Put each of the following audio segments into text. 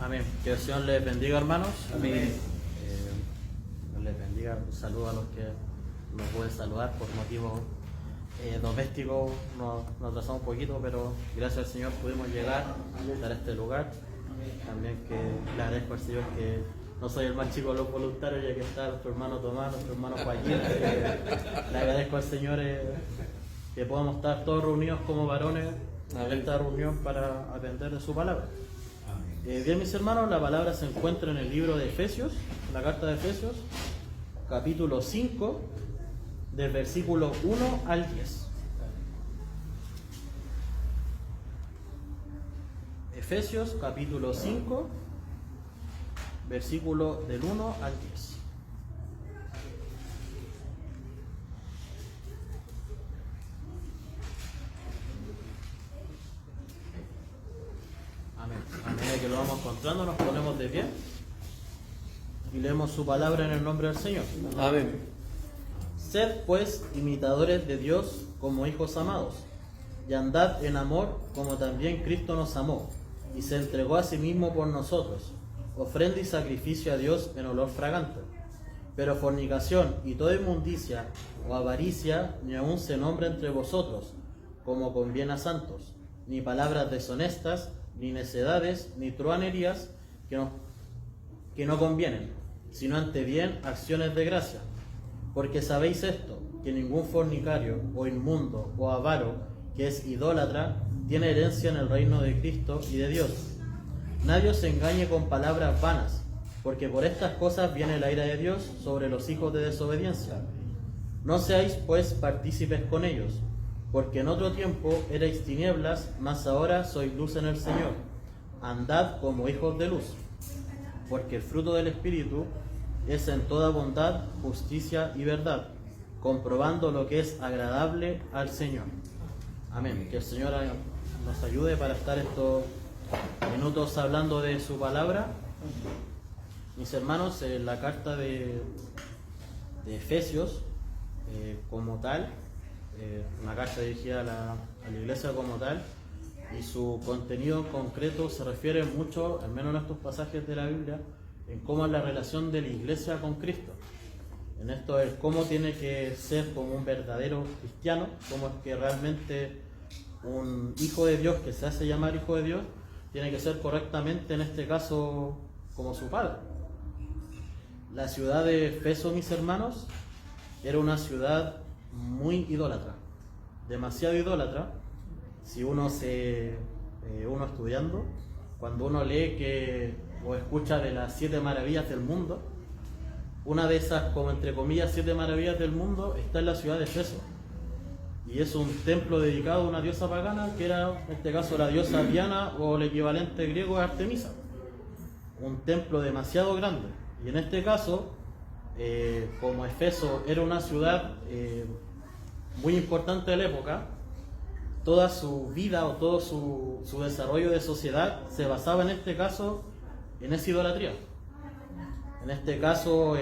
Amén. Que el Señor les bendiga, hermanos. Amén. Les bendiga. Un saludo a los que nos pueden saludar por motivos domésticos. Nos atrasamos un poquito, pero gracias al Señor pudimos llegar a este lugar. También que le agradezco al Señor que no soy el más chico de los voluntarios, ya que está nuestro hermano Tomás, nuestro hermano Joaquín. Le agradezco al Señor que podamos estar todos reunidos como varones en esta reunión para aprender de su palabra. Bien, mis hermanos, la palabra se encuentra en el libro de Efesios, la carta de Efesios, capítulo 5, del versículo 1 al 10. Efesios, capítulo 5, versículo del 1 al 10. Amén. A medida que lo vamos encontrando, nos ponemos de pie y leemos su palabra en el nombre del Señor. Amén. Sed pues imitadores de Dios como hijos amados, y andad en amor como también Cristo nos amó, y se entregó a sí mismo por nosotros, ofrenda y sacrificio a Dios en olor fragante. Pero fornicación y toda inmundicia o avaricia ni aun se nombra entre vosotros, como conviene a santos, ni palabras deshonestas, ni necedades, ni truhanerías que no convienen, sino ante bien acciones de gracia. Porque sabéis esto, que ningún fornicario, o inmundo, o avaro, que es idólatra, tiene herencia en el reino de Cristo y de Dios. Nadie os engañe con palabras vanas, porque por estas cosas viene la ira de Dios sobre los hijos de desobediencia. No seáis pues partícipes con ellos, porque en otro tiempo erais tinieblas, mas ahora sois luz en el Señor. Andad como hijos de luz, porque el fruto del Espíritu es en toda bondad, justicia y verdad, comprobando lo que es agradable al Señor. Amén. Que el Señor nos ayude para estar estos minutos hablando de su palabra. Mis hermanos, la carta de Efesios, como tal, una carta dirigida a la iglesia como tal, y su contenido en concreto se refiere mucho, al menos en estos pasajes de la Biblia, en cómo es la relación de la iglesia con Cristo. En esto es cómo tiene que ser como un verdadero cristiano, cómo es que realmente un hijo de Dios que se hace llamar hijo de Dios tiene que ser correctamente, en este caso, como su padre. La ciudad de Efeso, mis hermanos, era una ciudad muy idólatra, demasiado idólatra. Si uno estudiando, cuando uno lee o escucha de las 7 maravillas del mundo, una de esas, como entre comillas, 7 maravillas del mundo está en la ciudad de Efeso, y es un templo dedicado a una diosa pagana que era, en este caso, la diosa Diana, o el equivalente griego a Artemisa. Un templo demasiado grande, y en este caso, como Efeso era una ciudad muy importante de la época, toda su vida o todo su desarrollo de sociedad se basaba en este caso en esa idolatría. En este caso,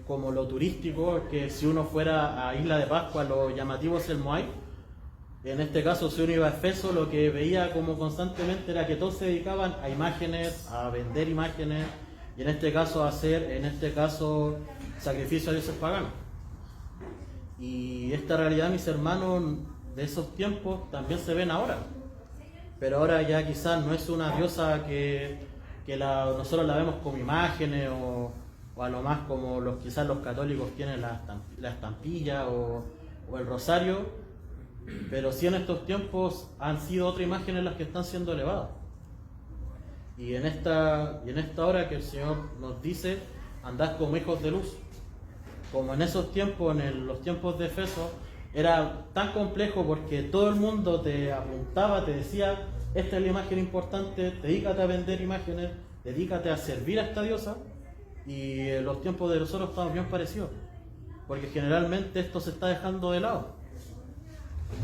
como lo turístico, que si uno fuera a Isla de Pascua, lo llamativo es el Moai. En este caso, si uno iba a Efeso, lo que veía como constantemente era que todos se dedicaban a imágenes, a vender imágenes, y en este caso a hacer, sacrificio a dioses paganos. Y esta realidad, mis hermanos, de esos tiempos también se ven ahora. Pero ahora ya quizás no es una diosa que nosotros la vemos como imágenes, o a lo más como quizás los católicos tienen la estampilla o el rosario, pero sí en estos tiempos han sido otras imágenes las que están siendo elevadas. Y en esta hora que el Señor nos dice, andad como hijos de luz. Como en esos tiempos, los tiempos de Efeso, era tan complejo porque todo el mundo te apuntaba, te decía: esta es la imagen importante, dedícate a vender imágenes, dedícate a servir a esta diosa. Y en los tiempos de nosotros estamos bien parecidos, porque generalmente esto se está dejando de lado.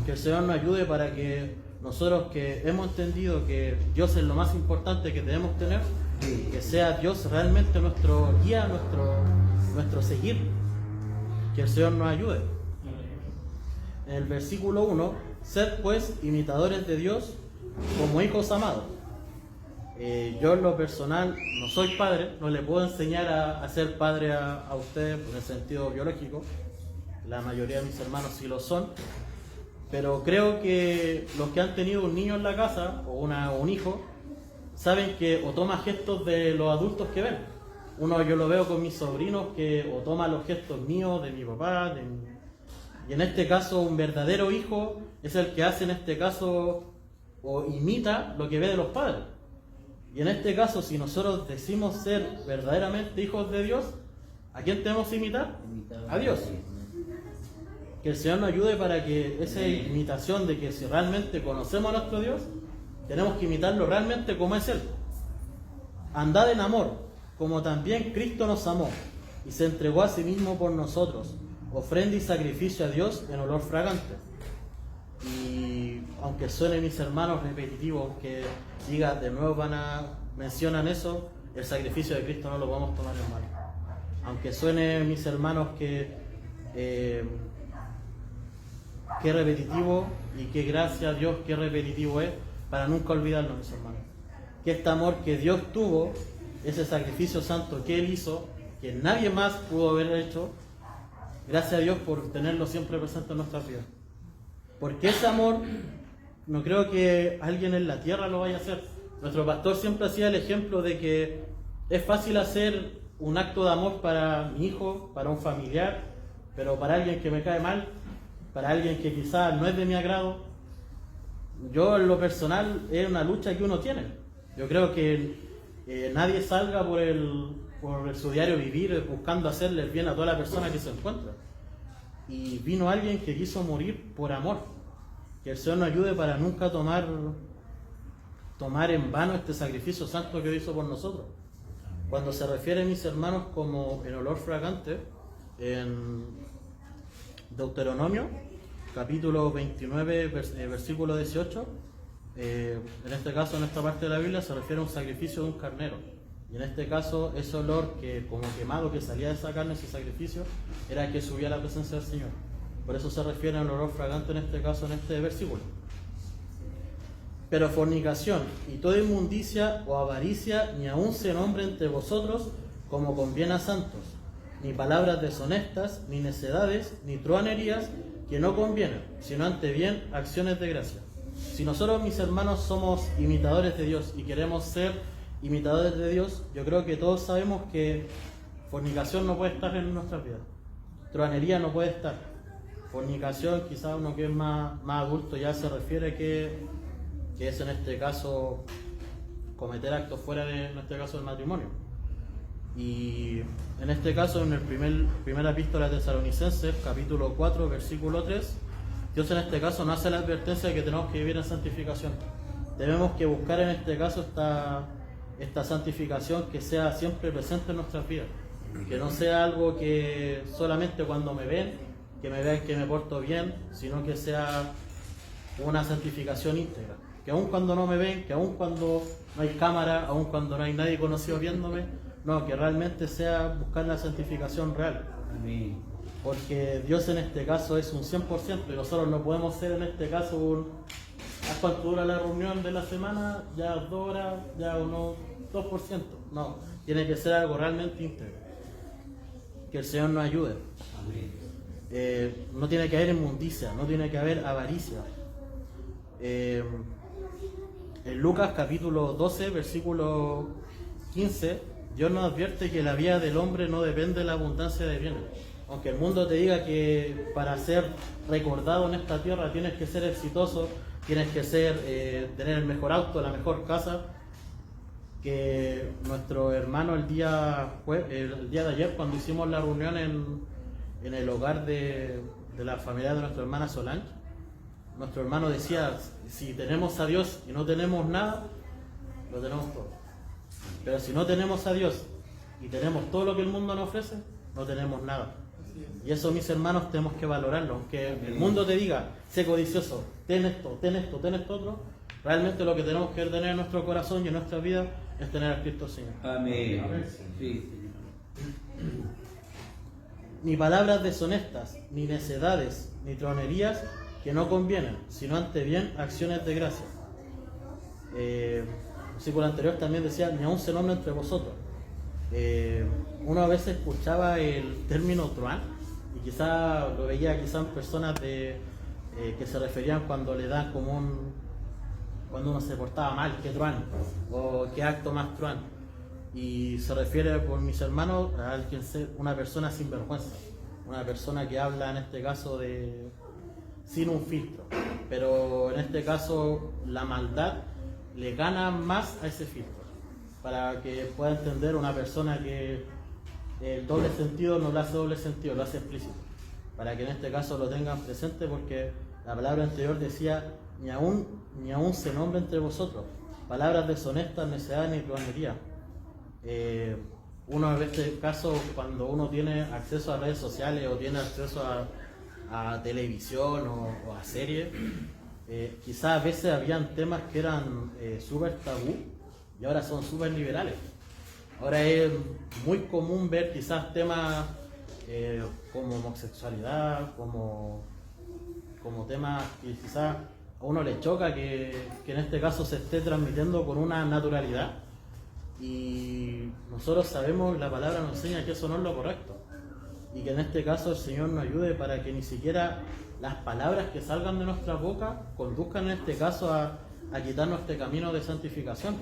Que el Señor nos ayude para que nosotros, que hemos entendido que Dios es lo más importante que debemos tener, que sea Dios realmente nuestro guía, nuestro seguir. Que el Señor nos ayude. En el versículo 1, sed pues imitadores de Dios como hijos amados. Yo en lo personal no soy padre, no le puedo enseñar a ser padre a ustedes en el sentido biológico. La mayoría de mis hermanos sí lo son. Pero creo que los que han tenido un niño en la casa o un hijo saben que o toma gestos de los adultos que ven. Yo lo veo con mis sobrinos que o toma los gestos míos, de mi papá, y en este caso un verdadero hijo es el que hace en este caso o imita lo que ve de los padres. Y en este caso, si nosotros decimos ser verdaderamente hijos de Dios, ¿a quién tenemos que imitar? A Dios. Que el Señor nos ayude para que esa imitación de que si realmente conocemos a nuestro Dios, tenemos que imitarlo realmente como es Él. Andad en amor, como también Cristo nos amó y se entregó a sí mismo por nosotros, ofrenda y sacrificio a Dios en olor fragante. Y aunque suene, mis hermanos, repetitivo, aunque diga de nuevo mencionan eso, el sacrificio de Cristo no lo podemos tomar en mano. Aunque suene, mis hermanos, que qué repetitivo y qué gracia a Dios, qué repetitivo es, para nunca olvidarlo, mis hermanos. Que este amor que Dios tuvo, ese sacrificio santo que Él hizo, que nadie más pudo haber hecho, gracias a Dios por tenerlo siempre presente en nuestras vidas. Porque ese amor, no creo que alguien en la tierra lo vaya a hacer. Nuestro pastor siempre hacía el ejemplo de que es fácil hacer un acto de amor para mi hijo, para un familiar, pero para alguien que me cae mal, para alguien que quizás no es de mi agrado, yo en lo personal es una lucha que uno tiene. Yo creo que nadie salga por su diario vivir buscando hacerle el bien a toda la persona que se encuentra. Y vino alguien que quiso morir por amor. Que el Señor nos ayude para nunca tomar en vano este sacrificio santo que hizo por nosotros. Cuando se refiere, mis hermanos, como en olor fragante, en Deuteronomio, capítulo 29, versículo 18, en este caso, en esta parte de la Biblia, se refiere a un sacrificio de un carnero. Y en este caso, ese olor que como quemado que salía de esa carne, ese sacrificio, era que subía a la presencia del Señor. Por eso se refiere al olor fragante en este caso, en este versículo. Pero fornicación y toda inmundicia o avaricia ni aun se nombre entre vosotros como conviene a santos, ni palabras deshonestas, ni necedades, ni truhanerías que no convienen, sino ante bien acciones de gracia. Si nosotros, mis hermanos, somos imitadores de Dios y queremos ser imitadores de Dios, yo creo que todos sabemos que fornicación no puede estar en nuestras vidas. Truhanería no puede estar. Fornicación, quizás uno que es más adulto ya se refiere que es en este caso cometer actos fuera de, en este caso, del matrimonio. Y en este caso, en el primera epístola de Tesalonicenses, capítulo 4, versículo 3, Dios en este caso nos hace la advertencia de que tenemos que vivir en santificación. Debemos que buscar en este caso esta santificación que sea siempre presente en nuestras vidas. Que no sea algo que solamente cuando me ven, que me vean que me porto bien, sino que sea una santificación íntegra. Que aun cuando no me ven, que aun cuando no hay cámara, aun cuando no hay nadie conocido viéndome, no, que realmente sea buscar la santificación real. Amén. Porque Dios en este caso es un 100% y nosotros no podemos ser en este caso ¿a cuánto dura la reunión de la semana? Ya 2 horas, ya unos 2%. No, tiene que ser algo realmente íntegro. Que el Señor nos ayude. No tiene que haber inmundicia, no tiene que haber avaricia. En Lucas capítulo 12, versículo 15, Dios nos advierte que la vida del hombre no depende de la abundancia de bienes. Aunque el mundo te diga que para ser recordado en esta tierra tienes que ser exitoso, tienes que tener el mejor auto, la mejor casa, que nuestro hermano el día de ayer, cuando hicimos la reunión en el hogar de la familia de nuestra hermana Solange, nuestro hermano decía, si tenemos a Dios y no tenemos nada, lo tenemos todo. Pero si no tenemos a Dios y tenemos todo lo que el mundo nos ofrece, no tenemos nada. Y eso, mis hermanos, tenemos que valorarlo. Aunque el mundo te diga, sé codicioso, ten esto, ten esto, ten esto otro, realmente lo que tenemos que tener en nuestro corazón y en nuestra vida es tener a Cristo Señor. Amén. Sí. Ni palabras deshonestas, ni necedades, ni tronerías que no convienen, sino ante bien acciones de gracia. versículo anterior también decía, ni aún se nombra entre vosotros. Uno a veces escuchaba el término truán y quizá lo veía quizá en personas que se referían cuando le dan como cuando uno se portaba mal, que truán, o qué acto más truán. Y se refiere por mis hermanos a alguien una persona sin vergüenza, una persona que habla en este caso sin un filtro, pero en este caso la maldad le gana más a ese filtro, para que pueda entender una persona que el doble sentido no lo hace doble sentido, lo hace explícito, para que en este caso lo tengan presente, porque la palabra anterior decía ni aún se nombre entre vosotros palabras deshonestas, necedad ni truanería. Uno en este caso, cuando uno tiene acceso a redes sociales o tiene acceso a televisión o a series, quizás a veces habían temas que eran súper tabú y ahora son súper liberales. Ahora es muy común ver quizás temas como homosexualidad, como temas que quizás a uno le choca que en este caso se esté transmitiendo con una naturalidad, y nosotros sabemos, la palabra nos enseña que eso no es lo correcto, y que en este caso el Señor nos ayude para que ni siquiera las palabras que salgan de nuestra boca conduzcan en este caso a quitarnos este camino de santificación,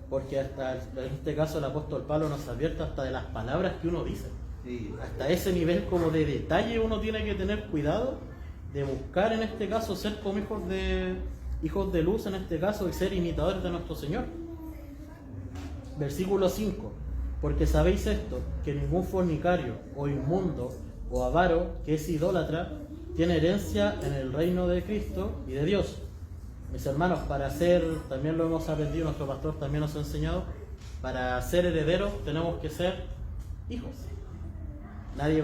porque hasta en este caso el apóstol Pablo nos advierte hasta de las palabras que uno dice. Sí. Hasta ese nivel como de detalle uno tiene que tener cuidado de buscar en este caso ser como hijos de luz en este caso, y ser imitadores de nuestro Señor. Versículo 5: porque sabéis esto, que ningún fornicario o inmundo o avaro que es idólatra tiene herencia en el reino de Cristo y de Dios. Mis hermanos, también lo hemos aprendido, nuestro pastor también nos ha enseñado, para ser herederos tenemos que ser hijos. Nadie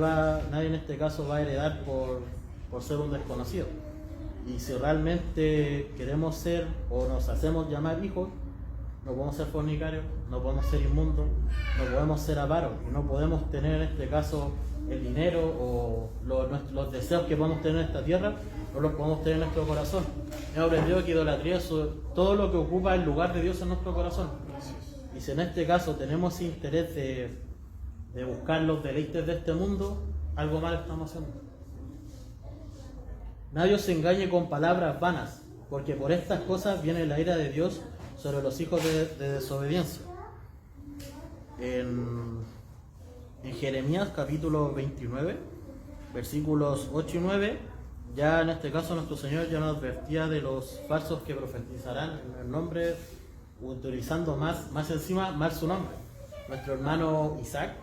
en este caso va a heredar por ser un desconocido. Y si realmente queremos ser o nos hacemos llamar hijos, no podemos ser fornicarios, no podemos ser inmundos, no podemos ser avaros, y no podemos tener en este caso el dinero o los deseos que podemos tener en esta tierra, no los podemos tener en nuestro corazón. Hemos aprendido que idolatría es todo lo que ocupa el lugar de Dios en nuestro corazón. Y si en este caso tenemos ese interés de buscar los deleites de este mundo, algo mal estamos haciendo. Nadie os engañe con palabras vanas, porque por estas cosas viene la ira de Dios sobre los hijos de desobediencia. En Jeremías capítulo 29, versículos 8 y 9, ya en este caso nuestro Señor ya nos advertía de los falsos que profetizarán en el nombre, utilizando más encima mal su nombre. Nuestro hermano Isaac,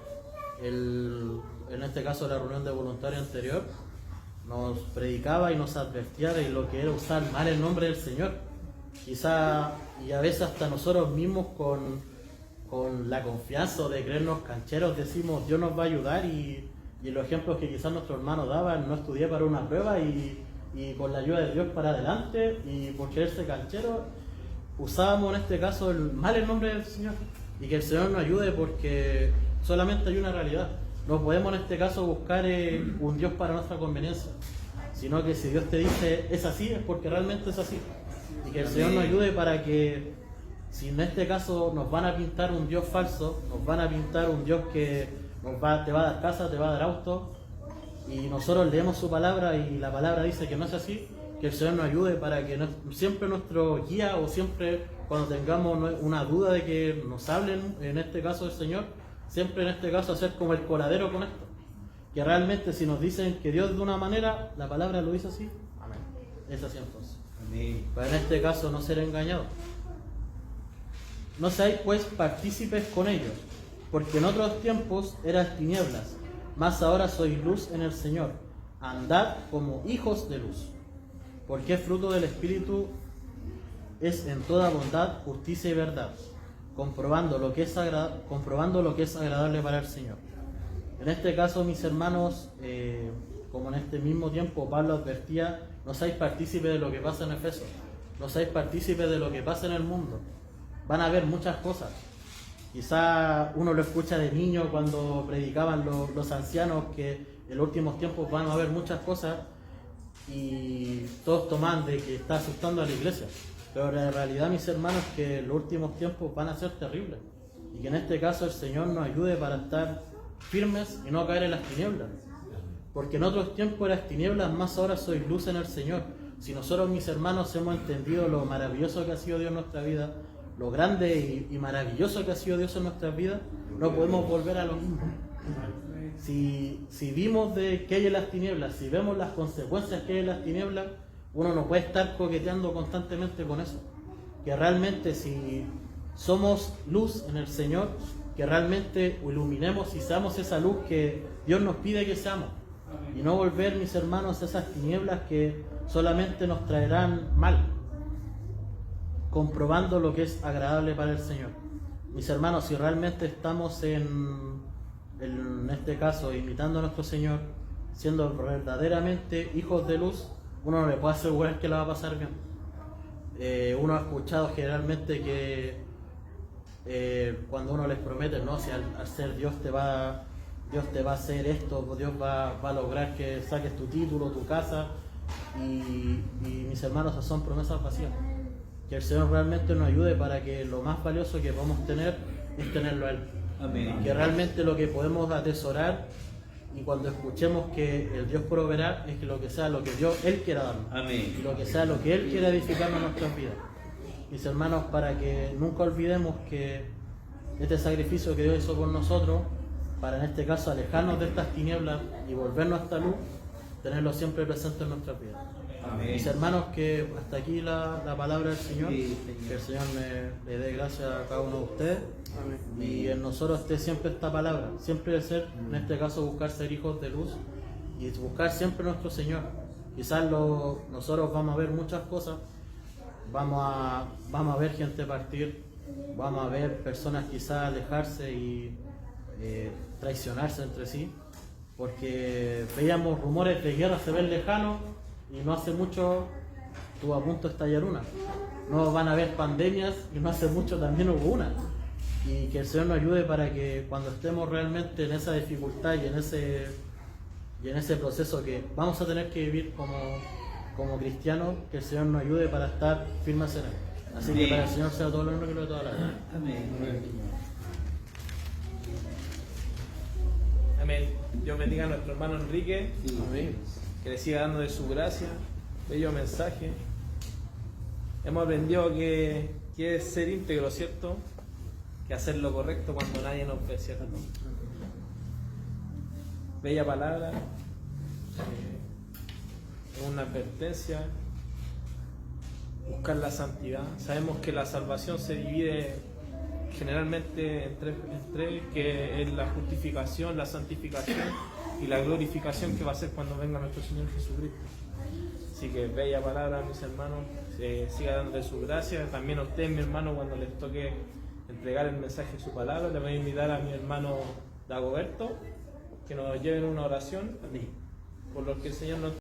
en este caso la reunión de voluntarios anterior, nos predicaba y nos advertía de lo que era usar mal el nombre del Señor. Quizá, y a veces hasta nosotros mismos con la confianza de creernos cancheros decimos Dios nos va a ayudar, y los ejemplos que quizás nuestros hermanos daban, no estudié para una prueba y con la ayuda de Dios para adelante, y por creerse canchero usábamos en este caso mal el nombre del Señor, y que el Señor nos ayude, porque solamente hay una realidad. No podemos en este caso buscar un Dios para nuestra conveniencia, sino que si Dios te dice es así, es porque realmente es así. Y que el Señor nos ayude para que, si en este caso nos van a pintar un Dios falso, nos van a pintar un Dios que te va a dar casa, te va a dar auto, y nosotros leemos su palabra y la palabra dice que no es así, que el Señor nos ayude para que siempre nuestro guía, o siempre cuando tengamos una duda de que nos hablen, en este caso el Señor, siempre en este caso hacer como el coladero con esto, que realmente si nos dicen que Dios de una manera, la palabra lo dice así, amén, es así entonces. Amén. Para en este caso no ser engañados. No seáis pues partícipes con ellos, porque en otros tiempos eras tinieblas, mas ahora sois luz en el Señor. Andad como hijos de luz, porque el fruto del Espíritu es en toda bondad, justicia y verdad, comprobando lo que es agradable para el Señor. En este caso, mis hermanos, como en este mismo tiempo Pablo advertía, no seáis partícipes de lo que pasa en Efeso, no seáis partícipes de lo que pasa en el mundo. Van a haber muchas cosas. Quizá uno lo escucha de niño cuando predicaban los ancianos que en los últimos tiempos van a haber muchas cosas, y todos toman de que está asustando a la iglesia. Pero la realidad, mis hermanos, es que los últimos tiempos van a ser terribles. Y que en este caso el Señor nos ayude para estar firmes y no caer en las tinieblas. Porque en otros tiempos eras tinieblas, más ahora sois luz en el Señor. Si nosotros, mis hermanos, hemos entendido lo maravilloso que ha sido Dios en nuestra vida, lo grande y maravilloso que ha sido Dios en nuestras vidas, no podemos volver a lo mismo. Si vimos de qué hay en las tinieblas, si vemos las consecuencias que hay en las tinieblas, uno no puede estar coqueteando constantemente con eso. Que realmente si somos luz en el Señor, que realmente iluminemos y seamos esa luz que Dios nos pide que seamos. Y no volver, mis hermanos, a esas tinieblas que solamente nos traerán mal, comprobando lo que es agradable para el Señor. Mis hermanos, si realmente estamos en este caso imitando a nuestro Señor, siendo verdaderamente hijos de luz, uno no le puede asegurar que la va a pasar bien. Uno ha escuchado generalmente que cuando uno les promete, no, si al ser Dios te va a hacer esto, Dios va a lograr que saques tu título, tu casa, y mis hermanos, esas son promesas vacías. Que el Señor realmente nos ayude para que lo más valioso que podamos tener es tenerlo a Él. Amén. Que realmente lo que podemos atesorar, y cuando escuchemos que el Dios proveerá, es que lo que sea lo que Él quiera darnos. Amén. Y lo que sea lo que Él quiera edificarnos en nuestras vidas. Mis hermanos, para que nunca olvidemos que este sacrificio que Dios hizo por nosotros, para en este caso alejarnos de estas tinieblas y volvernos a esta luz, tenerlo siempre presente en nuestras vidas. Amén. Mis hermanos, que hasta aquí la palabra del Señor, Sí, que el Señor le dé gracias a cada uno de ustedes. Amén. Y en nosotros esté siempre esta palabra, siempre ser, en este caso, buscar ser hijos de luz y buscar siempre a nuestro Señor. Quizás nosotros vamos a ver muchas cosas, vamos a ver gente partir, vamos a ver personas quizás alejarse y traicionarse entre sí, porque veíamos rumores de guerra se ven lejanos y no hace mucho estuvo a punto de estallar una. No van a haber pandemias y no hace mucho también hubo una. Y que el Señor nos ayude para que cuando estemos realmente en esa dificultad y en ese proceso que vamos a tener que vivir como cristianos, que el Señor nos ayude para estar firmes en Él. Así que para el Señor sea todo el honor y toda la gloria. Amén. Amén. Dios bendiga a nuestro hermano Enrique. Amén. Que le siga dando de su gracia. Bello mensaje. Hemos aprendido que es ser íntegro, ¿cierto? Que hacer lo correcto cuando nadie nos ve, ¿cierto? Bella palabra. Es una advertencia. Buscar la santidad. Sabemos que la salvación se divide generalmente en tres, que es la justificación, la santificación y la glorificación que va a ser cuando venga nuestro Señor Jesucristo. Así que bella palabra, mis hermanos, siga dando de su gracia. También a ustedes, mi hermano, cuando les toque entregar el mensaje de su palabra, le voy a invitar a mi hermano Dagoberto que nos lleven una oración por lo que el Señor nos